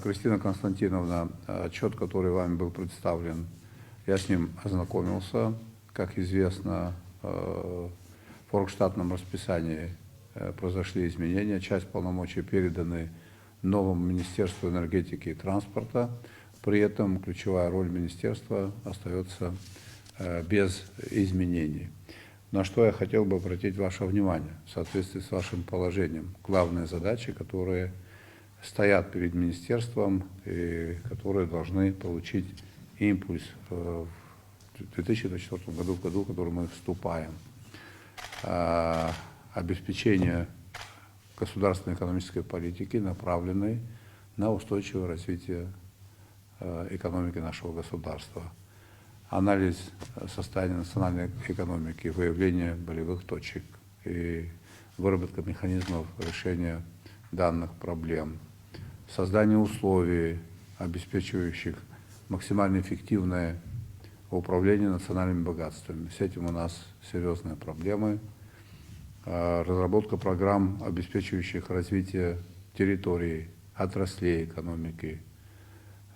Кристина Константиновна, отчет, который вами был представлен, я с ним ознакомился. Как известно, в форштатном расписании произошли изменения. Часть полномочий переданы новому Министерству энергетики и транспорта. При этом ключевая роль министерства остается без изменений. На что я хотел бы обратить ваше внимание в соответствии с вашим положением. Главные задачи, которые стоят перед министерством и которые должны получить импульс в 2024 году, в году, в который мы вступаем. Обеспечение государственной экономической политики, направленной на устойчивое развитие экономики нашего государства. Анализ состояния национальной экономики, выявление болевых точек и выработка механизмов решения данных проблем. Создание условий, обеспечивающих максимально эффективное управление национальными богатствами. С этим у нас серьезные проблемы. Разработка программ, обеспечивающих развитие территорий, отраслей экономики.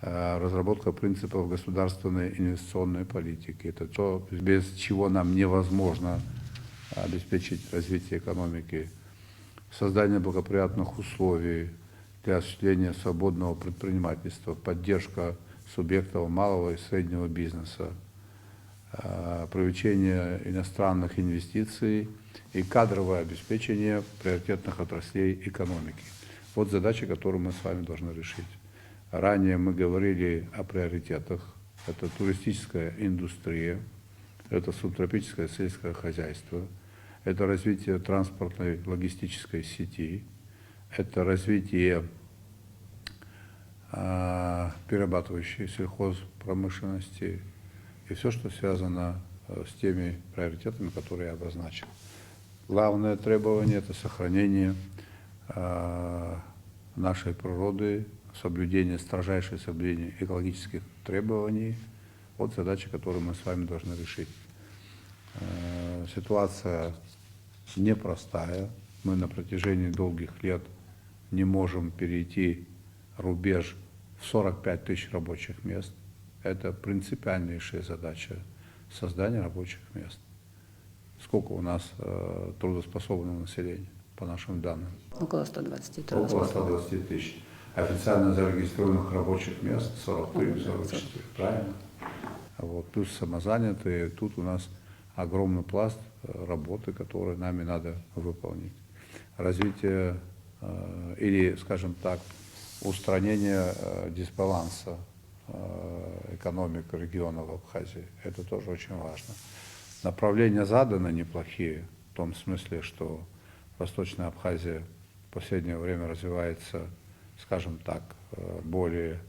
Разработка принципов государственной инвестиционной политики. Это то, без чего нам невозможно обеспечить развитие экономики. Создание благоприятных условий для осуществления свободного предпринимательства, поддержка субъектов малого и среднего бизнеса, привлечение иностранных инвестиций и кадровое обеспечение приоритетных отраслей экономики. Вот задачи, которые мы с вами должны решить. Ранее мы говорили о приоритетах. Это туристическая индустрия, это субтропическое сельское хозяйство, это развитие транспортной логистической сети, это развитие перерабатывающей сельхозпромышленности и все, что связано с теми приоритетами, которые я обозначил. Главное требование – это сохранение нашей природы, строжайшее соблюдение экологических требований. Вот задача, которую мы с вами должны решить. Ситуация непростая. Мы на протяжении долгих лет не можем перейти рубеж в 45 тысяч рабочих мест. Это принципиальнейшая задача создания рабочих мест. Сколько у нас трудоспособного населения, по нашим данным? Около 120 тысяч. Около 120 тысяч. Официально зарегистрированных рабочих мест 43-44, правильно? Вот, плюс самозанятые. Тут у нас огромный пласт работы, который нами надо выполнить. Развитие или, скажем так, устранение дисбаланса экономик региона в Абхазии. Это тоже очень важно. Направления заданы неплохие, в том смысле, что Восточная Абхазия в последнее время развивается, скажем так, более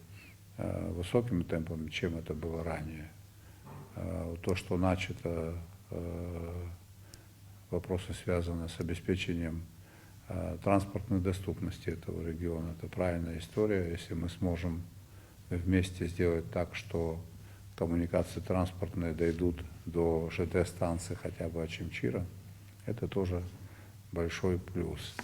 высокими темпами, чем это было ранее. То, что начато, вопросы связаны с обеспечением транспортной доступности этого региона, это правильная история. Если мы сможем вместе сделать так, что коммуникации транспортные дойдут до ЖД-станции хотя бы Очимчира, это тоже большой плюс.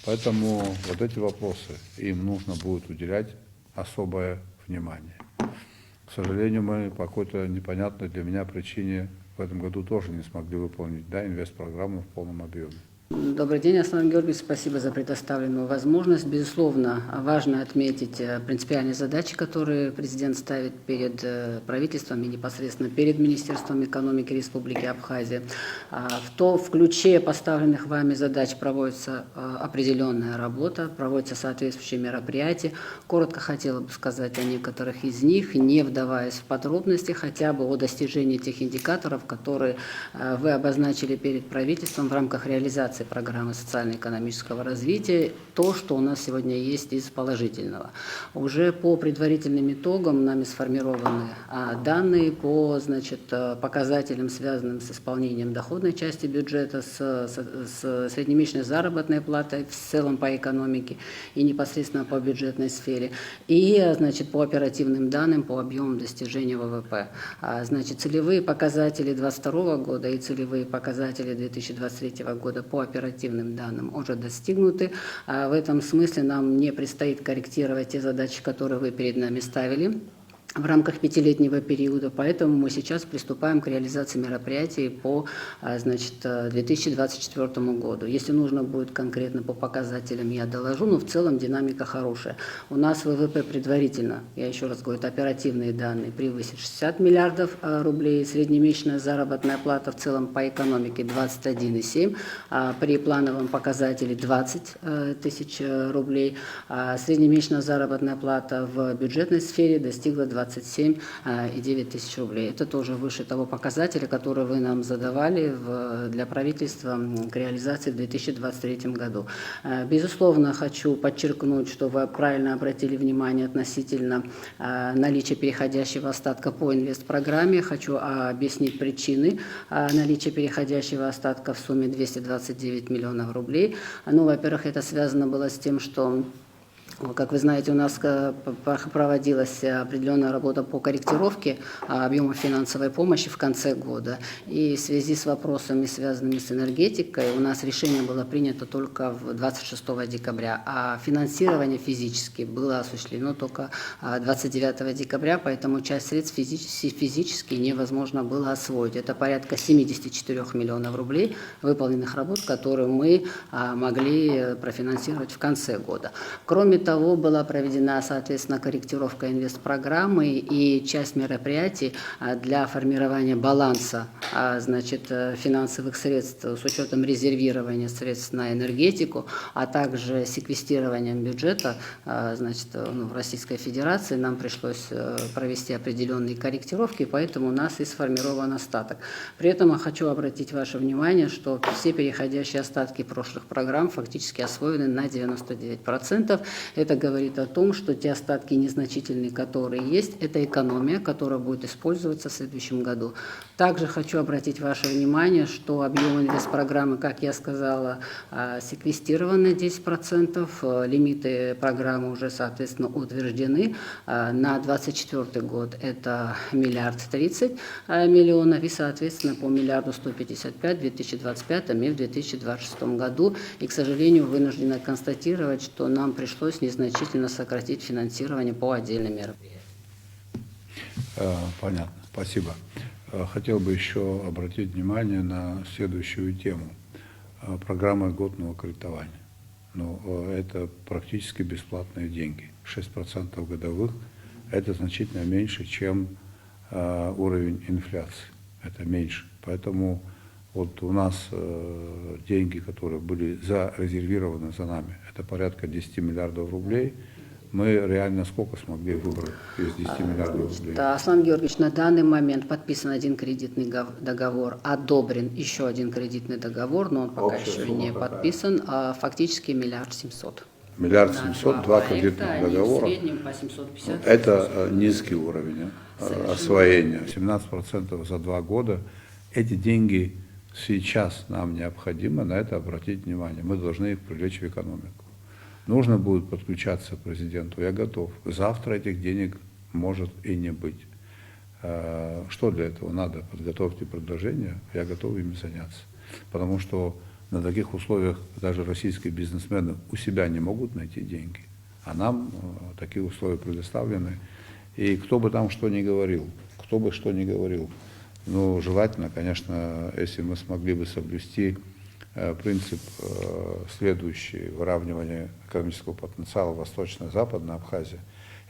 Поэтому вот эти вопросы, им нужно будет уделять особое внимание. К сожалению, мы по какой-то непонятной для меня причине в этом году тоже не смогли выполнить инвестпрограмму в полном объеме. Добрый день, Аслан Георгиевич. Спасибо за предоставленную возможность. Безусловно, важно отметить принципиальные задачи, которые президент ставит перед правительством и непосредственно перед Министерством экономики Республики Абхазия. В ключе поставленных вами задач проводится определенная работа, проводятся соответствующие мероприятия. Коротко хотела бы сказать о некоторых из них, не вдаваясь в подробности, хотя бы о достижении тех индикаторов, которые вы обозначили перед правительством в рамках реализации программы социально-экономического развития, то, что у нас сегодня есть из положительного. Уже по предварительным итогам нами сформированы данные по показателям, связанным с исполнением доходной части бюджета, с среднемесячной заработной платой в целом по экономике и непосредственно по бюджетной сфере, и по оперативным данным по объемам достижения ВВП. Целевые показатели 2022 года и целевые показатели 2023 года по оперативным данным уже достигнуты. В этом смысле нам не предстоит корректировать те задачи, которые вы перед нами ставили в рамках пятилетнего периода, поэтому мы сейчас приступаем к реализации мероприятий по 2024 году. Если нужно будет конкретно по показателям, я доложу, но в целом динамика хорошая. У нас ВВП предварительно, я еще раз говорю, это оперативные данные, превысит 60 миллиардов рублей, среднемесячная заработная плата в целом по экономике 21,7, при плановом показателе 20 тысяч рублей, среднемесячная заработная плата в бюджетной сфере достигла 27,9 тысяч рублей. Это тоже выше того показателя, который вы нам задавали для правительства к реализации в 2023 году. Безусловно, хочу подчеркнуть, что вы правильно обратили внимание относительно наличия переходящего остатка по инвестпрограмме. Хочу объяснить причины наличия переходящего остатка в сумме 229 миллионов рублей. Ну, во-первых, это связано было с тем, что, как вы знаете, у нас проводилась определенная работа по корректировке объема финансовой помощи в конце года. И в связи с вопросами, связанными с энергетикой, у нас решение было принято только 26 декабря, а финансирование физически было осуществлено только 29 декабря, поэтому часть средств физически невозможно было освоить. Это порядка 74 миллионов рублей выполненных работ, которые мы могли профинансировать в конце года. Кроме того, была проведена, соответственно, корректировка инвестпрограммы и часть мероприятий для формирования баланса, финансовых средств с учетом резервирования средств на энергетику, а также секвестированием бюджета, в Российской Федерации нам пришлось провести определенные корректировки, поэтому у нас и сформирован остаток. При этом я хочу обратить ваше внимание, что все переходящие остатки прошлых программ фактически освоены на 99%. Это говорит о том, что те остатки незначительные, которые есть, это экономия, которая будет использоваться в следующем году. Также хочу обратить ваше внимание, что объем инвестпрограммы, как я сказала, секвестирован на 10%, лимиты программы уже, соответственно, утверждены. На 2024 год это 1 030 миллионов и, соответственно, по 1 155 в 2025 и в 2026 году. И, к сожалению, вынуждена констатировать, что нам пришлось незначительно сократить финансирование по отдельным мероприятиям. Понятно, спасибо. Хотел бы еще обратить внимание на следующую тему. Программа льготного кредитования. Это практически бесплатные деньги. 6% годовых – это значительно меньше, чем уровень инфляции. Это меньше. Поэтому вот у нас деньги, которые были зарезервированы за нами, это порядка 10 миллиардов рублей. Мы реально сколько смогли выбрать из 10 миллиардов рублей? Аслан Георгиевич, на данный момент подписан один кредитный договор, одобрен еще один кредитный договор, но он пока еще не подписан, фактически 1 700 000. 1 700 000, два кредитных договора. В среднем по 750. Это низкий уровень освоения. 17% за 2 года. Эти деньги сейчас нам необходимо на это обратить внимание. Мы должны их привлечь в экономику. Нужно будет подключаться к президенту. Я готов. Завтра этих денег может и не быть. Что для этого надо? Подготовьте предложения. Я готов ими заняться. Потому что на таких условиях даже российские бизнесмены у себя не могут найти деньги. А нам такие условия предоставлены. И кто бы там что ни говорил, желательно, конечно, если мы смогли бы соблюсти принцип следующий: выравнивание экономического потенциала Восточно-Западной Абхазии.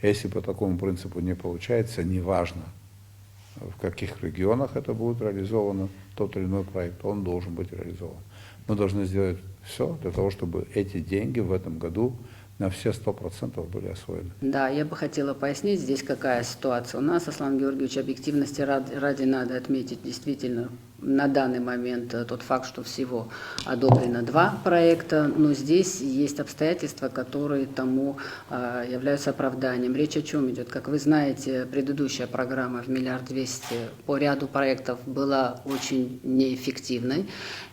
Если по такому принципу не получается, неважно, в каких регионах это будет реализовано, тот или иной проект, он должен быть реализован. Мы должны сделать все для того, чтобы эти деньги в этом году на все 100% были освоены. Да, я бы хотела пояснить здесь, какая ситуация. У нас, Аслан Георгиевич, объективности ради надо отметить действительно на данный момент тот факт, что всего одобрено 2 проекта, но здесь есть обстоятельства, которые тому являются оправданием. Речь о чем идет? Как вы знаете, предыдущая программа в 1 200 000 по ряду проектов была очень неэффективной,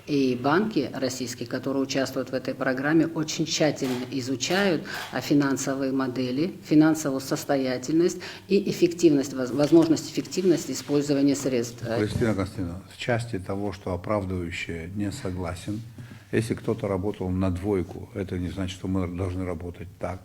и банки российские, которые участвуют в этой программе, очень тщательно изучают финансовые модели, финансовую состоятельность и эффективность, возможность эффективности использования средств. Кристина Константиновна, в части того, что оправдывающее не согласен, Если кто-то работал на двойку, это не значит, что мы должны работать так.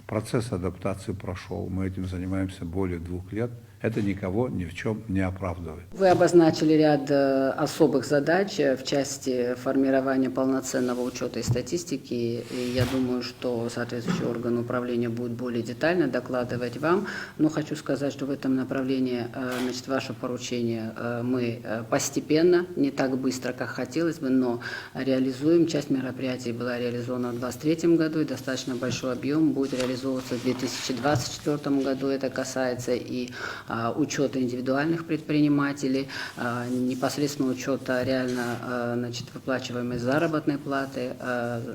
Процесс адаптации прошел, мы этим занимаемся более 2 лет. Это никого ни в чем не оправдывает. Вы обозначили ряд особых задач в части формирования полноценного учета и статистики, и я думаю, что соответствующий орган управления будет более детально докладывать вам. Но хочу сказать, что в этом направлении, значит, ваше поручение мы постепенно, не так быстро, как хотелось бы, но реализуем. Часть мероприятий была реализована в 2023 году, и достаточно большой объем будет реализовываться в 2024 году. Это касается и учета индивидуальных предпринимателей, непосредственно учета реально, значит, выплачиваемой заработной платы,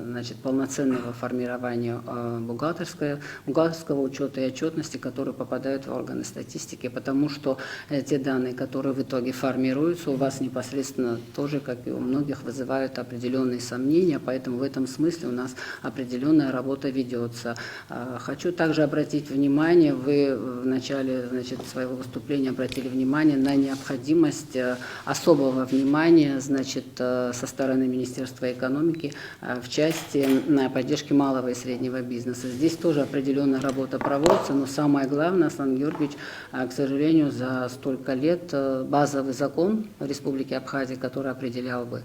значит, полноценного формирования бухгалтерского учета и отчетности, которые попадают в органы статистики, потому что те данные, которые в итоге формируются, у вас непосредственно тоже, как и у многих, вызывают определенные сомнения, поэтому в этом смысле у нас определенная работа ведется. Хочу также обратить внимание, вы в начале, значит, своего выступления обратили внимание на необходимость особого внимания, значит, со стороны Министерства экономики в части поддержки малого и среднего бизнеса. Здесь тоже определенная работа проводится, но самое главное, Аслан Георгиевич, к сожалению, за столько лет базовый закон Республики Абхазия, который определял бы,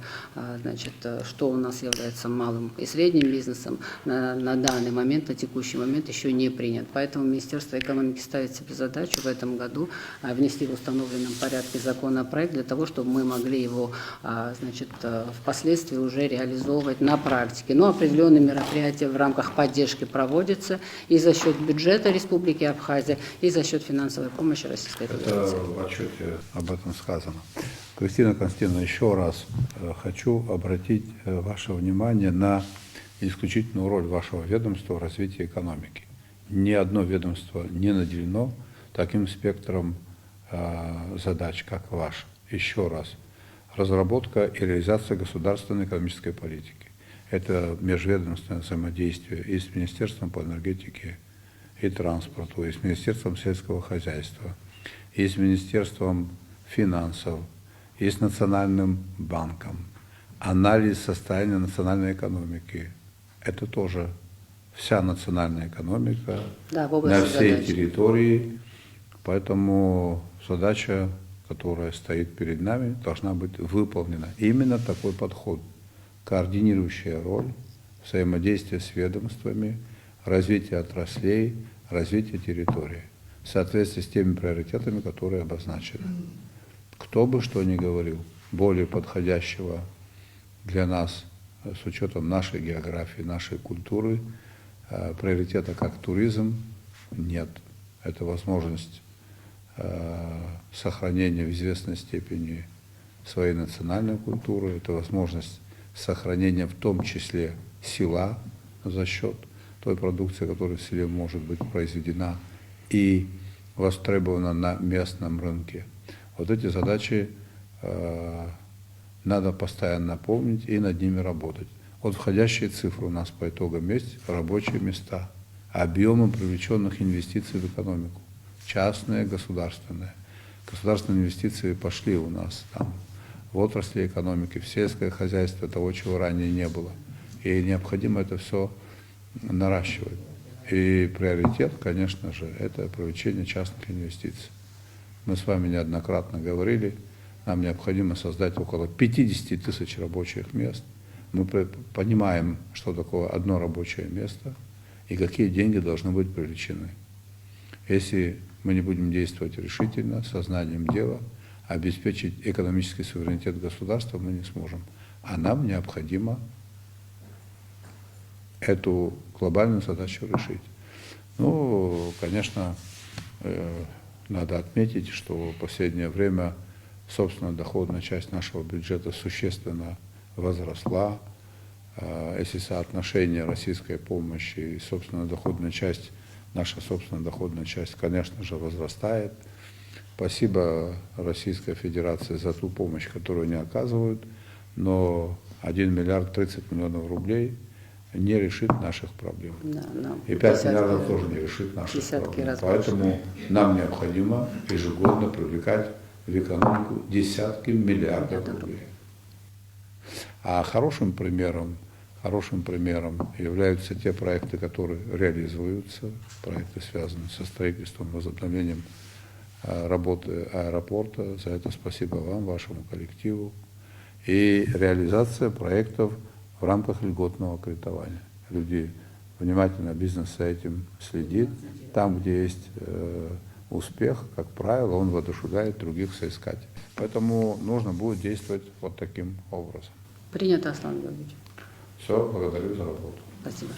значит, что у нас является малым и средним бизнесом, на данный момент, на текущий момент еще не принят. Поэтому Министерство экономики ставит себе задачу в этом году внести в установленном порядке законопроект для того, чтобы мы могли его, значит, впоследствии уже реализовывать на практике. Но определенные мероприятия в рамках поддержки проводятся и за счет бюджета Республики Абхазия, и за счет финансовой помощи Российской Федерации. Это в отчете об этом сказано. Кристина Константиновна, еще раз хочу обратить ваше внимание на исключительную роль вашего ведомства в развитии экономики. Ни одно ведомство не наделено таким спектром задач, как ваш. Еще раз. Разработка и реализация государственной экономической политики. Это межведомственное взаимодействие и с Министерством по энергетике и транспорту, и с Министерством сельского хозяйства, и с Министерством финансов, и с Национальным банком. Анализ состояния национальной экономики. Это тоже вся национальная экономика, да, на всей задач. Территории. Поэтому задача, которая стоит перед нами, должна быть выполнена. Именно такой подход, координирующая роль, взаимодействие с ведомствами, развитие отраслей, развитие территории, в соответствии с теми приоритетами, которые обозначены. Кто бы что ни говорил, более подходящего для нас, с учетом нашей географии, нашей культуры, приоритета как туризм, нет. Это возможность сохранения в известной степени своей национальной культуры, это возможность сохранения в том числе села за счет той продукции, которая в селе может быть произведена и востребована на местном рынке. Вот эти задачи надо постоянно помнить и над ними работать. Вот входящие цифры у нас по итогам есть, рабочие места, объемы привлеченных инвестиций в экономику, частные, государственные. Государственные инвестиции пошли у нас там в отрасли экономики, в сельское хозяйство, того, чего ранее не было. И необходимо это все наращивать. И приоритет, конечно же, это привлечение частных инвестиций. Мы с вами неоднократно говорили, нам необходимо создать около 50 тысяч рабочих мест. Мы понимаем, что такое одно рабочее место и какие деньги должны быть привлечены. Если мы не будем действовать решительно, сознанием дела, обеспечить экономический суверенитет государства мы не сможем. А нам необходимо эту глобальную задачу решить. Ну, конечно, надо отметить, что в последнее время собственно доходная часть нашего бюджета существенно возросла. Если соотношение российской помощи и собственно доходная часть, наша собственная доходная часть, конечно же, возрастает. Спасибо Российской Федерации за ту помощь, которую они оказывают, но 1 миллиард 30 миллионов рублей не решит наших проблем. Да, и 5 миллиардов тоже не решит наших проблем. Поэтому нам необходимо ежегодно привлекать в экономику десятки миллиардов рублей. А хорошим примером являются те проекты, которые реализуются, проекты, связанные со строительством, возобновлением работы аэропорта. За это спасибо вам, вашему коллективу. И реализация проектов в рамках льготного кредитования. Люди внимательно, бизнес за этим следит. Там, где есть успех, как правило, он воодушевляет других соискателей. Поэтому нужно будет действовать вот таким образом. Принято, Аслан Георгиевич. Все, благодарю за работу. Спасибо.